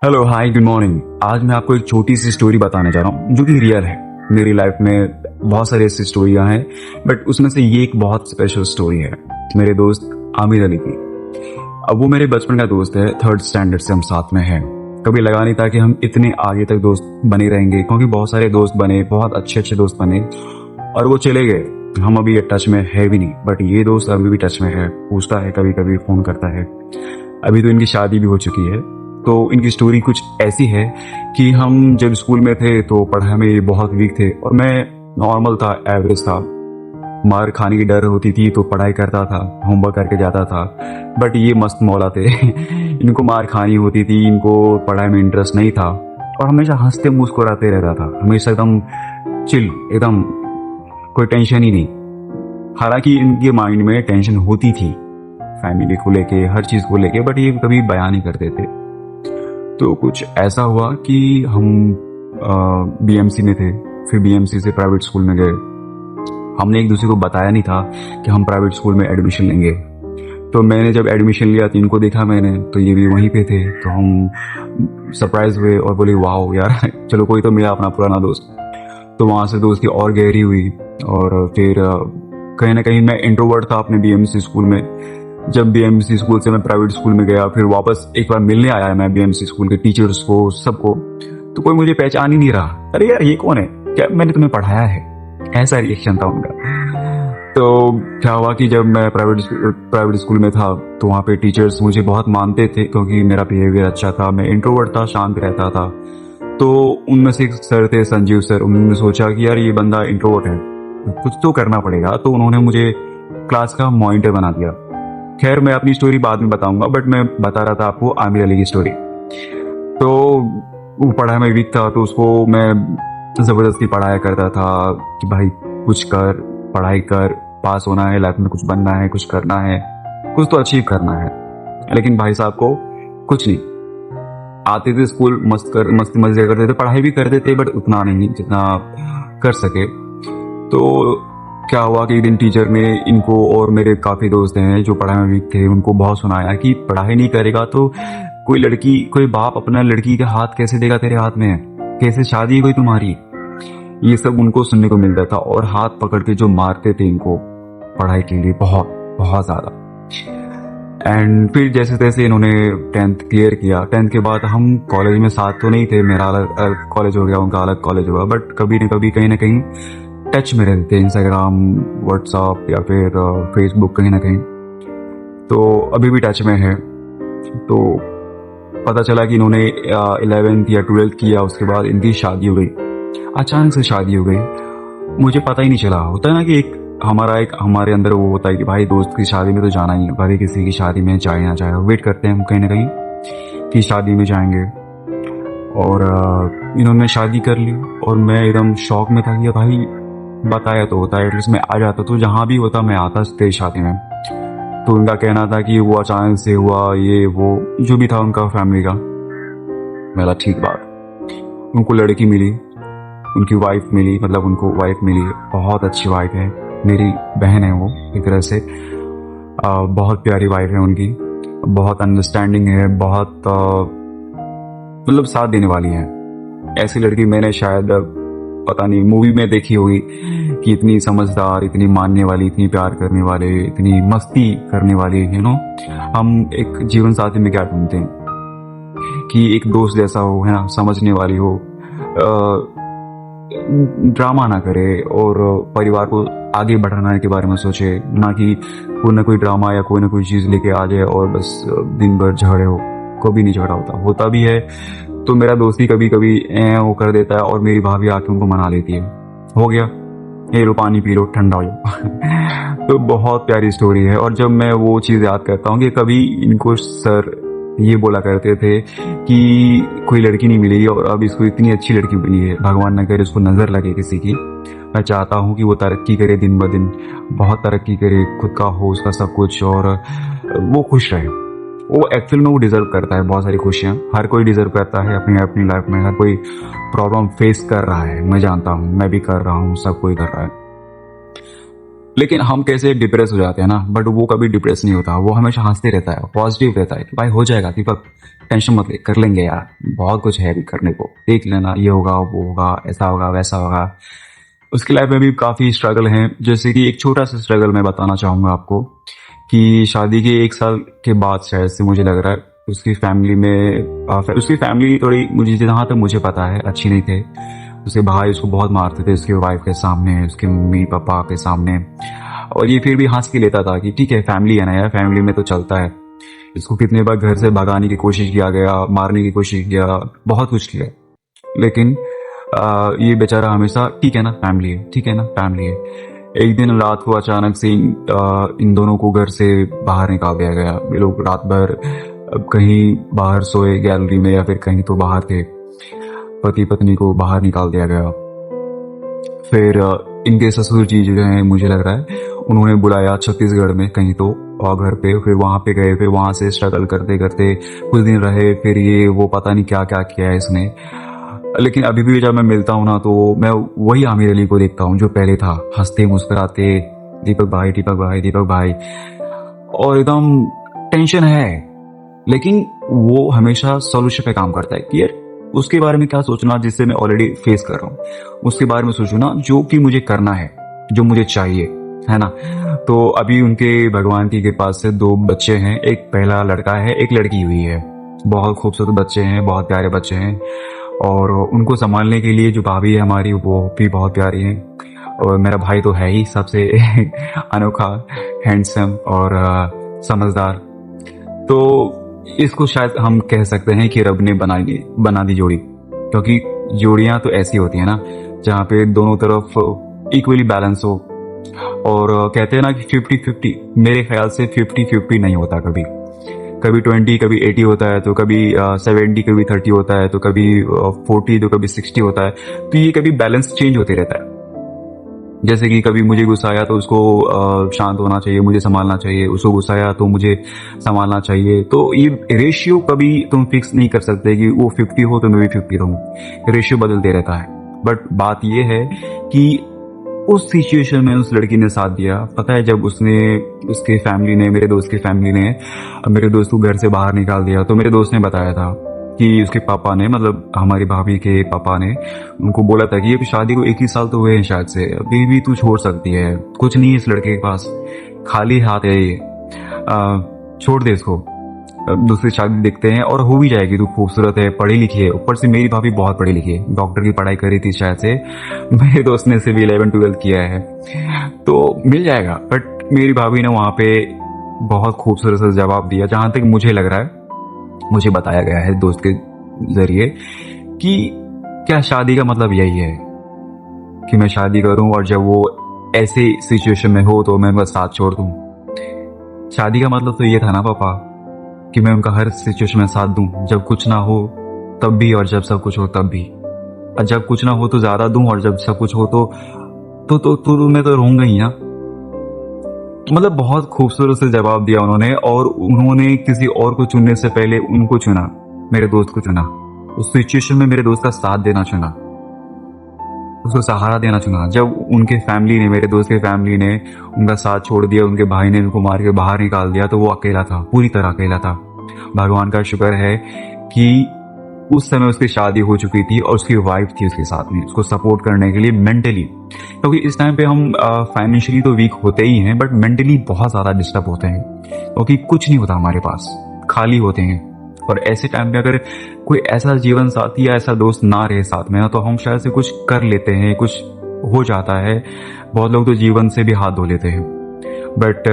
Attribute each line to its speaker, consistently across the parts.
Speaker 1: Hello hi good morning. आज मैं आपको एक छोटी सी स्टोरी बताने जा रहा हूँ जो कि रियल है। मेरी लाइफ में बहुत सारी ऐसी स्टोरियां हैं, बट उसमें से ये एक बहुत स्पेशल स्टोरी है मेरे दोस्त आमिर अली की। अब वो मेरे बचपन का दोस्त है, थर्ड स्टैंडर्ड से हम साथ में हैं। कभी लगा नहीं था कि हम इतने आगे तक दोस्त बने रहेंगे, क्योंकि बहुत सारे दोस्त बने, बहुत अच्छे अच्छे दोस्त बने और वो चले गए। हम अभी टच में है भी नहीं, बट ये दोस्त अभी भी टच में है, पूछता है, कभी कभी फोन करता है। अभी तो इनकी शादी भी हो चुकी है। तो इनकी स्टोरी कुछ ऐसी है कि हम जब स्कूल में थे तो पढ़ाई में बहुत वीक थे और मैं नॉर्मल था, एवरेज था। मार खाने की डर होती थी तो पढ़ाई करता था, होमवर्क करके जाता था। बट ये मस्त मौला थे इनको मार खानी होती थी, इनको पढ़ाई में इंटरेस्ट नहीं था और हमेशा हंसते मुस्कुराते रहता था, हमेशा एकदम चिल, एकदम कोई टेंशन ही नहीं। हालांकि इनके माइंड में टेंशन होती थी फैमिली को लेके, हर चीज को लेके, बट ये कभी बयान नहीं करते थे। तो कुछ ऐसा हुआ कि हम बीएमसी में थे, फिर बीएमसी से प्राइवेट स्कूल में गए। हमने एक दूसरे को बताया नहीं था कि हम प्राइवेट स्कूल में एडमिशन लेंगे। तो मैंने जब एडमिशन लिया तो इनको देखा मैंने, तो ये भी वहीं पे थे, तो हम सरप्राइज हुए और बोले वाह यार चलो कोई तो मिला अपना पुराना दोस्त। तो वहां से दोस्ती और गहरी हुई और फिर कहीं ना कहीं मैं इंट्रोवर्ट था अपने बीएमसी स्कूल में। जब बीएमसी स्कूल से मैं प्राइवेट स्कूल में गया, फिर वापस एक बार मिलने आया मैं बीएमसी स्कूल के टीचर्स को, सबको, तो कोई मुझे पहचान ही नहीं रहा। अरे यार ये कौन है, क्या मैंने तुम्हें पढ़ाया है? ऐसा रिएक्शन था उनका। तो क्या हुआ कि जब मैं प्राइवेट स्कूल में था तो वहाँ पे टीचर्स मुझे बहुत मानते थे, क्योंकि मेरा बिहेवियर अच्छा था, मैं इंट्रोवर्ट था, शांत रहता था। तो उनमें से एक सर थे, संजीव सर, उन्होंने सोचा कि यार ये बंदा इंट्रोवर्ट है, कुछ तो करना पड़ेगा। तो उन्होंने मुझे क्लास का मॉनिटर बना दिया। खैर मैं अपनी स्टोरी बाद में बताऊंगा, बट मैं बता रहा था आपको आमिर अली की स्टोरी। तो वो पढ़ाई में वीक था, तो उसको मैं जबरदस्ती पढ़ाया करता था कि भाई कुछ कर, पढ़ाई कर, पास होना है, लाइफ में कुछ बनना है, कुछ करना है, कुछ तो अचीव करना है। लेकिन भाई साहब को कुछ नहीं। आते थे स्कूल, मस्ती मजे करते थे, पढ़ाई भी करते थे, बट उतना नहीं जितना कर सके। तो क्या हुआ कि एक दिन टीचर ने इनको, और मेरे काफी दोस्त हैं जो पढ़ाई में वीक थे, उनको बहुत सुनाया कि पढ़ाई नहीं करेगा तो कोई लड़की, कोई बाप अपना लड़की का हाथ कैसे देगा तेरे हाथ में, कैसे शादी है कोई तुम्हारी। ये सब उनको सुनने को मिलता था और हाथ पकड़ के जो मारते थे इनको पढ़ाई के लिए, बहुत बहुत ज्यादा। एंड फिर जैसे तैसे इन्होंने 10th क्लियर किया। 10th के बाद हम कॉलेज में साथ तो नहीं थे, मेरा अलग कॉलेज हो गया, उनका अलग कॉलेज हुआ, बट कभी न कभी कहीं ना कहीं टच में रहते थे, इंस्टाग्राम, व्हाट्सएप या फिर फेसबुक, कहीं ना कहीं। तो अभी भी टच में है। तो पता चला कि इन्होंने 11th या 12th किया, उसके बाद इनकी शादी हो गई, अचानक से शादी हो गई। मुझे पता ही नहीं चला। होता है ना कि एक हमारे अंदर वो होता है कि भाई दोस्त की शादी में तो जाना ही है, भले किसी की शादी में चाहे ना चाहे, वेट करते हैं हम कहीं ना कहीं कि शादी में जाएंगे। और इन्होंने शादी कर ली और मैं एकदम शौक में था कि भाई बताया तो होता है, एटलीस्ट मैं आ जाता, तो जहां भी होता मैं आता तेरी शादी में। तो उनका कहना था कि वो अचानक से हुआ, ये वो जो भी था उनका फैमिली का। मेरा ठीक बात, उनको लड़की मिली, उनकी वाइफ मिली, मतलब उनको वाइफ मिली, बहुत अच्छी वाइफ है, मेरी बहन है वो एक तरह से। बहुत प्यारी वाइफ है उनकी, बहुत अंडरस्टैंडिंग है, बहुत मतलब साथ देने वाली है। ऐसी लड़की मैंने शायद पता नहीं मूवी में देखी होगी कि इतनी समझदार, इतनी मानने वाली, इतनी प्यार करने वाले, इतनी मस्ती करने वाली, हम एक जीवन साथी में क्या ढूंढते हैं कि एक दोस्त जैसा हो, है ना, समझने वाली हो, ड्रामा ना करे और परिवार को आगे बढ़ाने के बारे में सोचे, ना कि कोई ना कोई ड्रामा या कोई ना कोई चीज लेके आ जाए और बस दिन भर झगड़े हो। कभी नहीं झगड़ा होता भी है तो मेरा दोस्त ही कभी कभी वो कर देता है और मेरी भाभी आके उनको मना लेती है, हो गया, ये लो पानी पी लो, ठंडा हो जाओ तो बहुत प्यारी स्टोरी है। और जब मैं वो चीज़ याद करता हूँ कि कभी इनको सर ये बोला करते थे कि कोई लड़की नहीं मिलेगी और अब इसको इतनी अच्छी लड़की मिली है, भगवान न करे उसको नजर लगे किसी की। मैं चाहता हूँ कि वो तरक्की करे, दिन ब दिन बहुत तरक्की करे, खुद का हो उसका सब कुछ, और वो खुश रहे। वो एक्चुअल में वो डिजर्व करता है बहुत सारी खुशियाँ, हर कोई डिजर्व करता है अपनी अपनी लाइफ में। हर कोई प्रॉब्लम फेस कर रहा है, मैं जानता हूँ, मैं भी कर रहा हूँ, सब कोई कर रहा है। लेकिन हम कैसे डिप्रेस हो जाते हैं ना, बट वो कभी डिप्रेस नहीं होता, वो हमेशा हंसते रहता है, पॉजिटिव रहता है कि भाई हो जाएगा दीपक, टेंशन मत ले, कर लेंगे यार, बहुत कुछ है अभी करने को, देख लेना, ये होगा वो होगा, ऐसा होगा वैसा होगा। उसकी लाइफ में भी काफ़ी स्ट्रगल हैं, जैसे कि एक छोटा सा स्ट्रगल मैं बताना चाहूँगा आपको कि शादी के 1 साल के बाद शायद से मुझे लग रहा है उसकी फैमिली में उसकी फैमिली थोड़ी, मुझे जहाँ तक मुझे पता है, अच्छी नहीं थे। उसके भाई उसको बहुत मारते थे उसके वाइफ के सामने, उसके मम्मी पापा के सामने, और ये फिर भी हंस के लेता था कि ठीक है फैमिली है ना यार, फैमिली में तो चलता है। इसको कितने बार घर से भगाने की कोशिश किया गया, मारने की कोशिश किया, बहुत कुछ किया, लेकिन ये बेचारा हमेशा ठीक है ना फैमिली है, ठीक है ना फैमिली है। एक दिन रात को अचानक से इन दोनों को घर से बाहर निकाल दिया गया। ये लोग रात भर कहीं बाहर सोए, गैलरी में या फिर कहीं तो बाहर थे। पति पत्नी को बाहर निकाल दिया गया। फिर इनके ससुर जी जो है, मुझे लग रहा है उन्होंने बुलाया छत्तीसगढ़ में कहीं तो, और घर पे, फिर वहां पे गए, फिर वहां से स्ट्रगल करते करते कुछ दिन रहे, फिर ये वो पता नहीं क्या क्या किया है इसने। लेकिन अभी भी जब मैं मिलता हूँ ना, तो मैं वही आमिर अली को देखता हूँ जो पहले था, हंसते मुस्कुराते, दीपक भाई दीपक भाई दीपक भाई, और एकदम टेंशन है, लेकिन वो हमेशा सॉल्यूशन पे काम करता है कि यार उसके बारे में क्या सोचना जिससे मैं ऑलरेडी फेस कर रहा हूँ, उसके बारे में सोचू ना जो कि मुझे करना है, जो मुझे चाहिए, है ना। तो अभी उनके भगवान की कृपा से 2 बच्चे हैं, एक पहला लड़का है, एक लड़की हुई है। बहुत खूबसूरत बच्चे हैं, बहुत प्यारे बच्चे हैं, और उनको संभालने के लिए जो भाभी है हमारी, वो भी बहुत प्यारी है। और मेरा भाई तो है ही सबसे अनोखा, हैंडसम और समझदार। तो इसको शायद हम कह सकते हैं कि रब ने बना दी जोड़ी, क्योंकि जोड़ियां तो ऐसी होती है ना जहाँ पे दोनों तरफ इक्वली बैलेंस हो। और कहते हैं ना कि 50-50, मेरे ख्याल से 50-50 नहीं होता, कभी कभी 20, कभी 80 होता है, तो कभी 70, कभी 30 होता है, तो कभी 40, तो कभी 60 होता है। तो ये कभी बैलेंस चेंज होते रहता है। जैसे कि कभी मुझे गुस्सा आया तो उसको शांत होना चाहिए, मुझे संभालना चाहिए, उसको गुस्सा आया तो मुझे संभालना चाहिए। तो ये रेशियो कभी तुम फिक्स नहीं कर सकते कि वो 50 हो तो मैं भी 50 रहूं, रेशियो बदलते रहता है। बट बात ये है कि उस सिचुएशन में उस लड़की ने साथ दिया। पता है, जब उसके फैमिली ने, मेरे दोस्त की फैमिली ने मेरे दोस्त को घर से बाहर निकाल दिया, तो मेरे दोस्त ने बताया था कि उसके पापा ने, मतलब हमारी भाभी के पापा ने उनको बोला था कि ये शादी को 21 साल तो हुए हैं शायद से, अभी भी तू छोड़ सकती है, कुछ नहीं है इस लड़के के पास, खाली हाथ है ये, छोड़ दे इसको, दूसरी शादी देखते हैं, और हो भी जाएगी, तू खूबसूरत है, पढ़ी लिखी है, ऊपर से मेरी भाभी बहुत पढ़ी लिखी है, डॉक्टर की पढ़ाई करी थी शायद से, मेरे दोस्त ने से भी 11-12 किया है, तो मिल जाएगा। बट मेरी भाभी ने वहां पे बहुत खूबसूरत सा जवाब दिया, जहां तक मुझे लग रहा है, मुझे बताया गया है दोस्त के जरिए, कि क्या शादी का मतलब यही है कि मैं शादी करूं और जब वो ऐसे सिचुएशन में हो तो मैं उनका साथ छोड़ दूं। शादी का मतलब तो ये था ना पापा, कि मैं उनका हर सिचुएशन में साथ दूं, जब कुछ ना हो तब भी, और जब सब कुछ हो तब भी। और जब कुछ ना हो तो ज्यादा दूं, और जब सब कुछ हो तो मैं तो रहूंगा ही ना। मतलब बहुत खूबसूरत से जवाब दिया उन्होंने, और उन्होंने किसी और को चुनने से पहले उनको चुना, मेरे दोस्त को चुना, उस सिचुएशन में मेरे दोस्त का साथ देना चुना, उसको सहारा देना चुना। जब उनके फैमिली ने, मेरे दोस्त के फैमिली ने उनका साथ छोड़ दिया, उनके भाई ने उनको मार के बाहर निकाल दिया, तो वो अकेला था, पूरी तरह अकेला था। भगवान का शुक्र है कि उस समय उसकी शादी हो चुकी थी और उसकी वाइफ थी उसके साथ में, उसको सपोर्ट करने के लिए मेंटली, क्योंकि इस टाइम पे हम फाइनेंशियली तो वीक होते ही हैं, बट मेंटली बहुत ज़्यादा डिस्टर्ब होते हैं, क्योंकि कुछ नहीं होता हमारे पास, खाली होते हैं। और ऐसे टाइम पे अगर कोई ऐसा जीवन साथी या ऐसा दोस्त ना रहे साथ में ना, तो हम शायद से कुछ कर लेते हैं, कुछ हो जाता है, बहुत लोग तो जीवन से भी हाथ धो लेते हैं। बट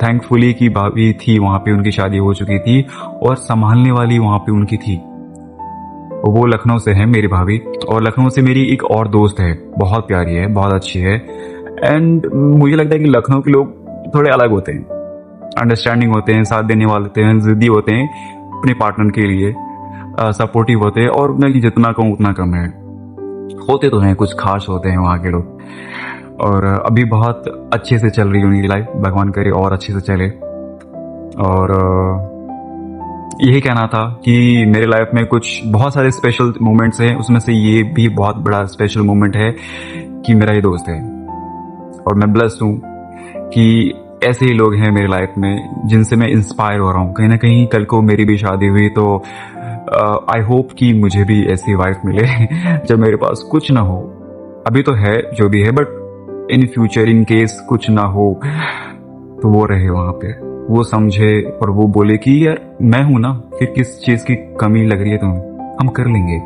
Speaker 1: थैंकफुली कि भाभी थी वहाँ पे, उनकी शादी हो चुकी थी और संभालने वाली वहाँ पे उनकी थी। वो लखनऊ से है मेरी भाभी, और लखनऊ से मेरी एक और दोस्त है, बहुत प्यारी है, बहुत अच्छी है। एंड मुझे लगता है कि लखनऊ के लोग थोड़े अलग होते हैं, अंडरस्टैंडिंग होते हैं, साथ देने वाले होते हैं, जिद्दी होते हैं अपने पार्टनर के लिए, सपोर्टिव होते हैं, और मैं जितना कहूँ उतना कम है। होते तो हैं, कुछ खास होते हैं वहाँ के लोग, और अभी बहुत अच्छे से चल रही है उनकी लाइफ, भगवान करे और अच्छे से चले। और यही कहना था कि मेरे लाइफ में कुछ बहुत सारे स्पेशल मोमेंट्स हैं, उसमें से ये भी बहुत बड़ा स्पेशल मोमेंट है कि मेरा ये दोस्त है, और मैं ब्लेस्ड हूँ कि ऐसे ही लोग हैं मेरी लाइफ में जिनसे मैं इंस्पायर हो रहा हूँ। कहीं ना कहीं कल को मेरी भी शादी हुई तो आई होप कि मुझे भी ऐसी वाइफ मिले जब मेरे पास कुछ ना हो। अभी तो है जो भी है, but in future in case कुछ ना हो तो वो रहे वहां पे, वो समझे और वो बोले कि यार मैं हूं ना, फिर किस चीज की कमी लग रही है तुम्हें, हम कर लेंगे,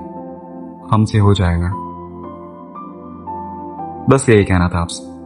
Speaker 1: हमसे हो जाएगा। बस यही कहना था आपसे।